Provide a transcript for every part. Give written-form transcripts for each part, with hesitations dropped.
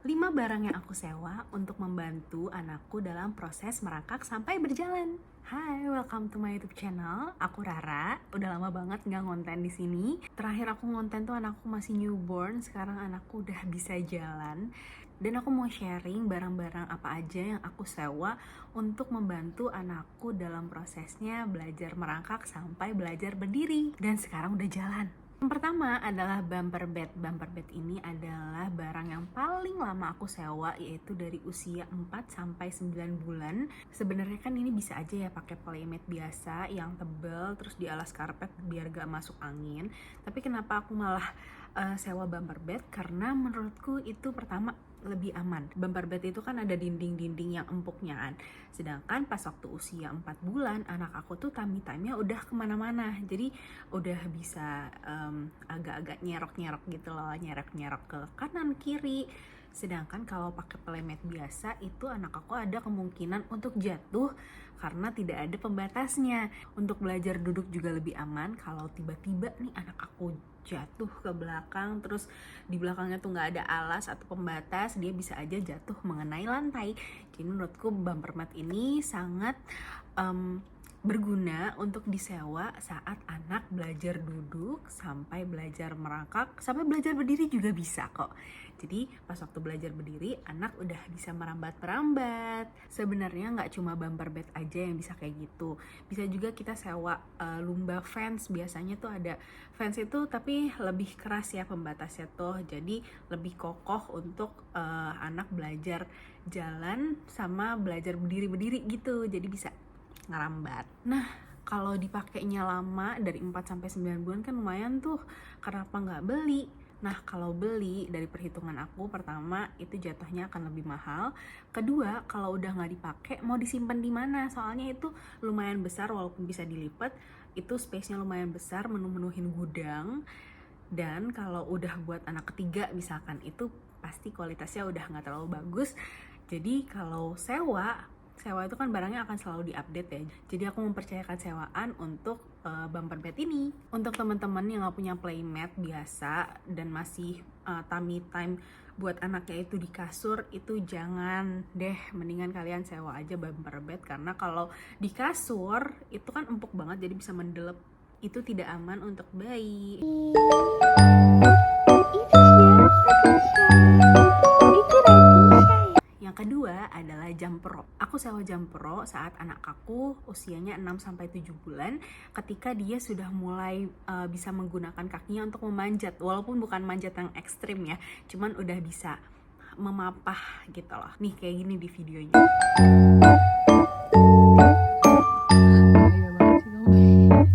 5 barang yang aku sewa untuk membantu anakku dalam proses merangkak sampai berjalan. Hai, welcome to my YouTube channel. Aku Rara. Udah lama banget nggak ngonten di sini. Terakhir aku ngonten tuh anakku masih newborn. Sekarang anakku udah bisa jalan. Dan aku mau sharing barang-barang apa aja yang aku sewa untuk membantu anakku dalam prosesnya belajar merangkak sampai belajar berdiri. Dan sekarang udah jalan. Yang pertama adalah bumper bed. Bumper bed ini adalah barang yang paling lama aku sewa, yaitu dari usia 4 sampai 9 bulan. Sebenarnya kan ini bisa aja ya pakai playmat biasa yang tebel terus dialas karpet biar gak masuk angin. Tapi kenapa aku malah sewa bumper bed? Karena menurutku itu pertama lebih aman. Bumper bed itu kan ada dinding-dinding yang empuknya kan. Sedangkan pas waktu usia 4 bulan, anak aku tuh tummy time-nya udah kemana-mana. Jadi udah bisa agak-agak nyerok-nyerok gitu loh, nyerok-nyerok ke kanan kiri. Sedangkan kalau pakai playmat biasa itu anak aku ada kemungkinan untuk jatuh karena tidak ada pembatasnya. Untuk belajar duduk juga lebih aman kalau tiba-tiba nih anak aku jatuh ke belakang, terus di belakangnya tuh nggak ada alas atau pembatas, dia bisa aja jatuh mengenai lantai. Jadi menurutku bumper mat ini sangat berguna untuk disewa saat anak belajar duduk sampai belajar merangkak sampai belajar berdiri juga bisa kok. Jadi pas waktu belajar berdiri anak udah bisa merambat-merambat. Sebenarnya nggak cuma bumper bed aja yang bisa kayak gitu, bisa juga kita sewa lumba fence. Biasanya tuh ada fence itu tapi lebih keras ya pembatasnya tuh, jadi lebih kokoh untuk anak belajar jalan sama belajar berdiri-berdiri gitu, jadi bisa ngerambat. Nah, kalau dipakainya lama dari 4 sampai 9 bulan kan lumayan tuh. Kenapa nggak beli? Nah, kalau beli dari perhitungan aku, pertama itu jatuhnya akan lebih mahal. Kedua, kalau udah nggak dipakai mau disimpan di mana? Soalnya itu lumayan besar walaupun bisa dilipat. Itu space-nya lumayan besar, menu-menuhin gudang. Dan kalau udah buat anak ketiga misalkan, itu pasti kualitasnya udah nggak terlalu bagus. Jadi kalau sewa itu kan barangnya akan selalu diupdate ya. Jadi aku mempercayakan sewaan untuk bumper bed ini. Untuk teman-teman yang nggak punya playmat biasa dan masih tummy time buat anaknya itu di kasur, itu jangan deh, mendingan kalian sewa aja bumper bed. Karena kalau di kasur itu kan empuk banget, jadi bisa mendelep. Itu tidak aman untuk bayi. Yang kedua adalah Jampro. Aku sewa Jampro saat anak aku usianya 6 sampai 7 bulan, ketika dia sudah mulai bisa menggunakan kakinya untuk memanjat. Walaupun bukan manjat yang ekstrim ya, cuman udah bisa memapah gitu loh. Nih kayak gini di videonya.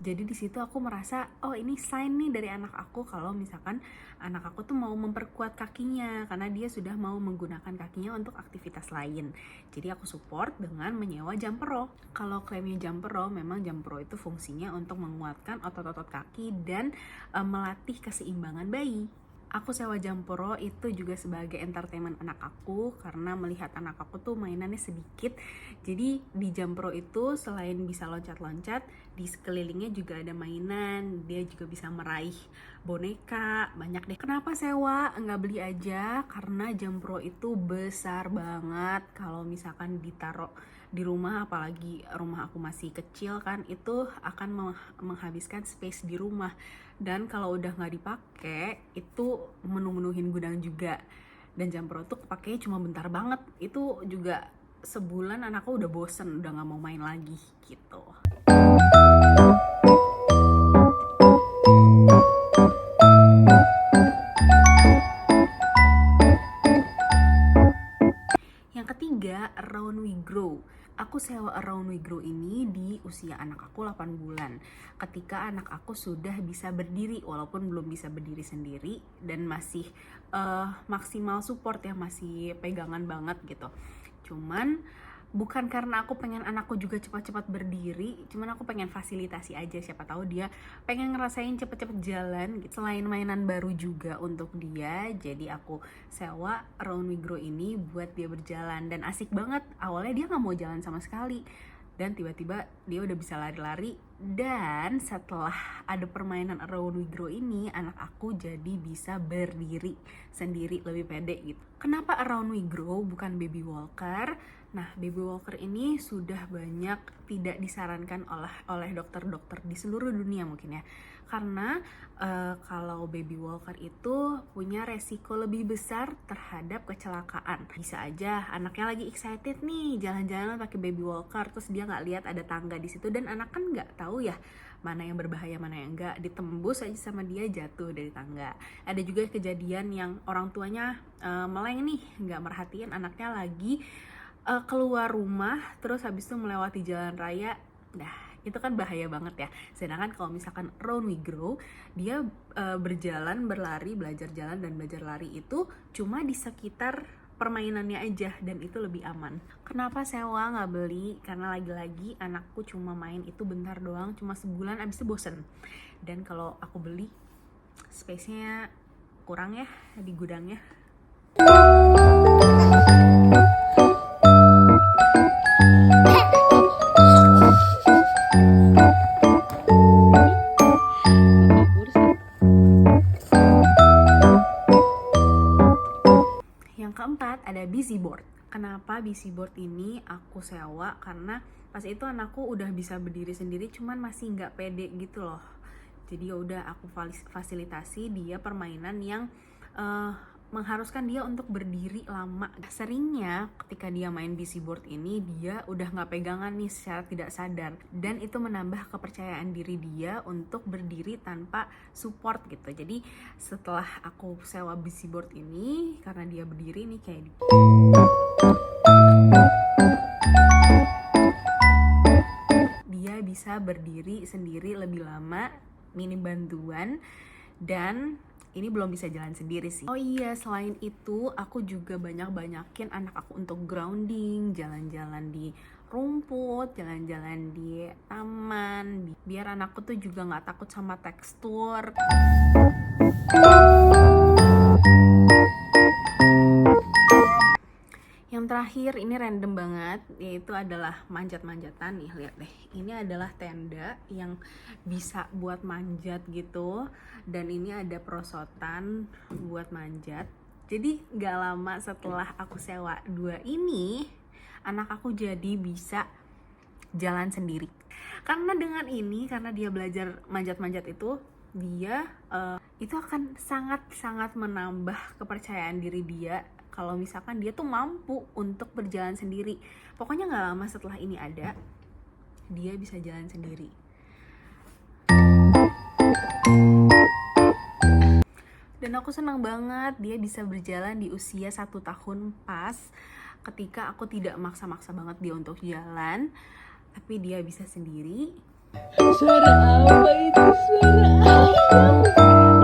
Jadi di situ aku merasa, oh ini sign nih dari anak aku kalau misalkan anak aku tuh mau memperkuat kakinya karena dia sudah mau menggunakan kakinya untuk aktivitas lain. Jadi aku support dengan menyewa Jampro. Kalau klaimnya Jampro, memang Jampro itu fungsinya untuk menguatkan otot-otot kaki dan melatih keseimbangan bayi. Aku sewa Jampro itu juga sebagai entertainment anak aku karena melihat anak aku tuh mainannya sedikit. Jadi di Jampro itu selain bisa loncat-loncat, di sekelilingnya juga ada mainan. Dia juga bisa meraih boneka, banyak deh. Kenapa sewa? Nggak beli aja? Karena Jampro itu besar banget. Kalau misalkan ditaruh di rumah, apalagi rumah aku masih kecil kan, itu akan menghabiskan space di rumah. Dan kalau udah nggak dipakai itu menu-menuhin gudang juga. Dan Jampro tuh kepakainya cuma bentar banget, itu juga sebulan anakku udah bosen, udah nggak mau main lagi gitu. Yang ketiga, Around We Grow. Aku sewa Around We Grow ini di usia anak aku 8 bulan. Ketika anak aku sudah bisa berdiri, walaupun belum bisa berdiri sendiri dan masih maksimal support ya, masih pegangan banget gitu. Cuman bukan karena aku pengen anakku juga cepat-cepat berdiri, cuman aku pengen fasilitasi aja, siapa tahu dia pengen ngerasain cepet-cepet jalan gitu. Selain mainan baru juga untuk dia, jadi aku sewa Around We Grow ini buat dia berjalan. Dan asik banget, awalnya dia gak mau jalan sama sekali, dan tiba-tiba dia udah bisa lari-lari Dan setelah ada permainan Around We Grow ini, anak aku jadi bisa berdiri sendiri, lebih pede gitu. Kenapa Around We Grow bukan baby walker? Nah, baby walker ini sudah banyak tidak disarankan oleh dokter-dokter di seluruh dunia mungkin ya. Karena kalau baby walker itu punya resiko lebih besar terhadap kecelakaan. Bisa aja anaknya lagi excited nih jalan-jalan pakai baby walker, terus dia nggak lihat ada tangga di situ, dan anak kan nggak tahu ya mana yang berbahaya mana yang enggak, ditembus aja sama dia, jatuh dari tangga. Ada juga kejadian yang orang tuanya meleng nih, nggak merhatiin anaknya lagi keluar rumah, terus habis itu melewati jalan raya. Nah, itu kan bahaya banget ya. Sedangkan kalau misalkan Around We Grow, dia berjalan, berlari, belajar jalan dan belajar lari itu cuma di sekitar permainannya aja, dan itu lebih aman. Kenapa sewa nggak beli? Karena lagi-lagi anakku cuma main itu bentar doang, cuma sebulan, abis itu bosen. Dan kalau aku beli, space-nya kurang ya di gudangnya. Keempat, ada busy board. Kenapa busy board ini aku sewa? Karena pas itu anakku udah bisa berdiri sendiri, cuman masih nggak pede gitu loh. Jadi ya udah aku fasilitasi dia permainan yang mengharuskan dia untuk berdiri lama. Seringnya ketika dia main busy board ini, dia udah nggak pegangan nih secara tidak sadar, dan itu menambah kepercayaan diri dia untuk berdiri tanpa support gitu. Jadi setelah aku sewa busy board ini, karena dia berdiri nih kayak dia bisa berdiri sendiri lebih lama, minim bantuan, dan ini belum bisa jalan sendiri sih. Oh iya, selain itu aku juga banyakin anak aku untuk grounding, jalan-jalan di rumput, jalan-jalan di taman, biar anakku tuh juga nggak takut sama tekstur. Yang terakhir ini random banget, yaitu adalah manjat-manjatan nih. Lihat deh, ini adalah tenda yang bisa buat manjat gitu, dan ini ada perosotan buat manjat. Jadi gak lama setelah aku sewa 2 ini, anak aku jadi bisa jalan sendiri. Karena dengan ini, karena dia belajar manjat-manjat itu, dia itu akan sangat-sangat menambah kepercayaan diri dia kalau misalkan dia tuh mampu untuk berjalan sendiri. Pokoknya gak lama setelah ini ada, dia bisa jalan sendiri. Dan aku senang banget dia bisa berjalan di usia 1 tahun pas, ketika aku tidak maksa-maksa banget dia untuk jalan, tapi dia bisa sendiri. Suara apa itu? Suara apa?